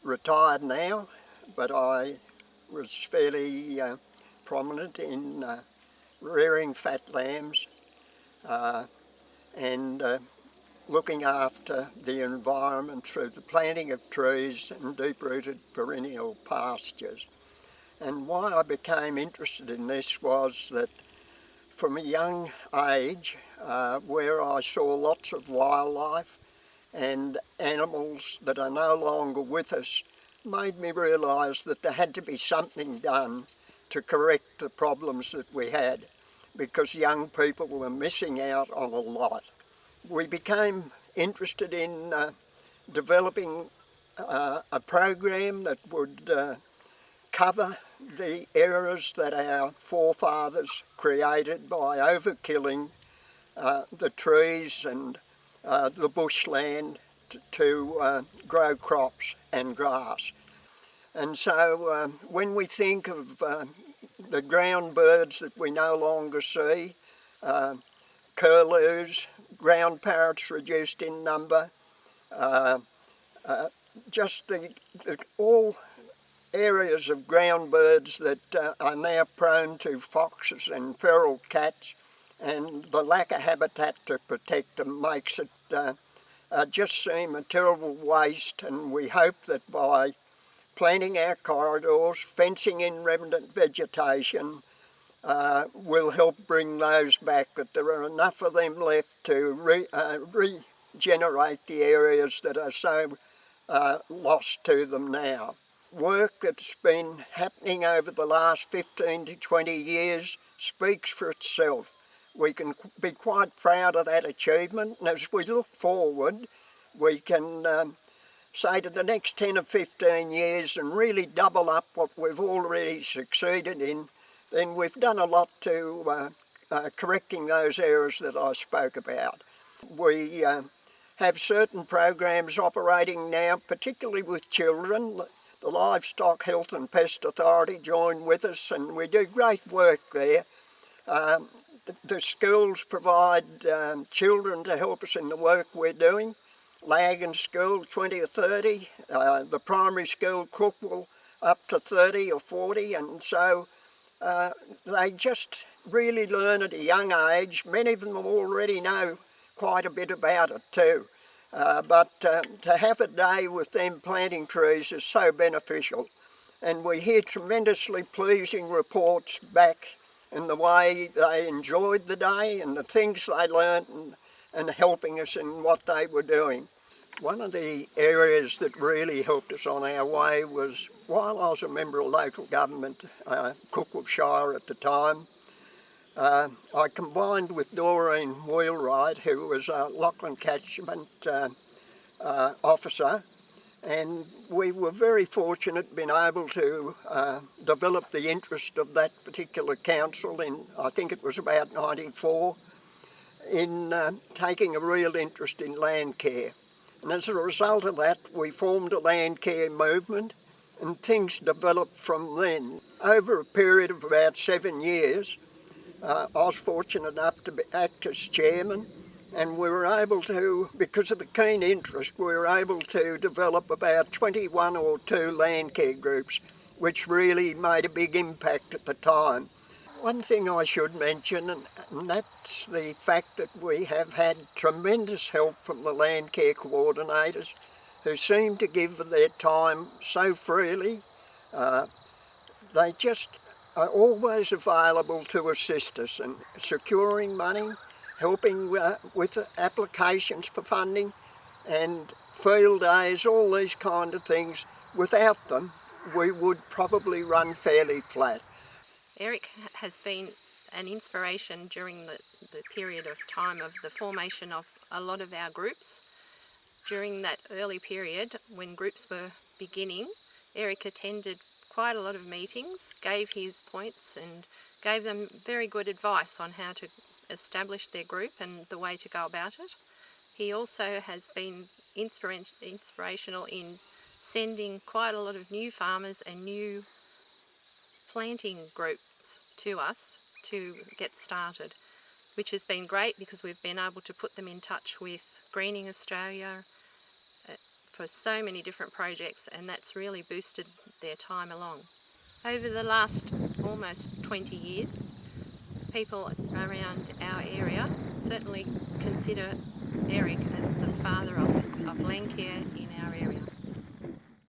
retired now, but I was fairly prominent in rearing fat lambs and looking after the environment through the planting of trees and deep-rooted perennial pastures. And why I became interested in this was that from a young age, where I saw lots of wildlife and animals that are no longer with us, made me realise that there had to be something done to correct the problems that we had, because young people were missing out on a lot. We became interested in developing a program that would cover the areas that our forefathers created by overkilling the trees and the bushland to grow crops and grass. And so when we think of the ground birds that we no longer see, curlews, ground parrots reduced in number, just all areas of ground birds that are now prone to foxes and feral cats, and the lack of habitat to protect them makes it just seem a terrible waste. And we hope that by planting our corridors, fencing in remnant vegetation, will help bring those back, that there are enough of them left to regenerate the areas that are so lost to them now. Work that's been happening over the last 15 to 20 years speaks for itself. We can be quite proud of that achievement, and as we look forward, we can say to the next 10 or 15 years and really double up what we've already succeeded in, then we've done a lot to correcting those errors that I spoke about. We have certain programs operating now, particularly with children. The Livestock Health and Pest Authority join with us, and we do great work there. The schools provide children to help us in the work we're doing. Lagan School, 20 or 30. The primary school, Crookwell, up to 30 or 40. And so they just really learn at a young age. Many of them already know quite a bit about it too. But to have a day with them planting trees is so beneficial. And we hear tremendously pleasing reports back in the way they enjoyed the day and the things they learnt and helping us in what they were doing. One of the areas that really helped us on our way was, while I was a member of local government, Crookwell Shire at the time, I combined with Doreen Wheelwright, who was a Lachlan Catchment officer, and we were very fortunate being able to develop the interest of that particular council in, I think it was about 94, in taking a real interest in land care. And as a result of that, we formed a land care movement, and things developed from then. Over a period of about 7 years, I was fortunate enough to act as chairman, and we were able to, because of the keen interest, we were able to develop about 21 or 2 land care groups, which really made a big impact at the time. One thing I should mention, and that's the fact that we have had tremendous help from the land care coordinators, who seem to give their time so freely. They just are always available to assist us in securing money, helping with applications for funding and field days, all these kind of things. Without them, we would probably run fairly flat. Eric has been an inspiration during the period of time of the formation of a lot of our groups. During that early period, when groups were beginning, Eric attended quite a lot of meetings, gave his points and gave them very good advice on how to establish their group and the way to go about it. He also has been inspirational in sending quite a lot of new farmers and new planting groups to us to get started, which has been great because we've been able to put them in touch with Greening Australia, for so many different projects, and that's really boosted their time along. Over the last almost 20 years, people around our area certainly consider Eric as the father of land care in our area.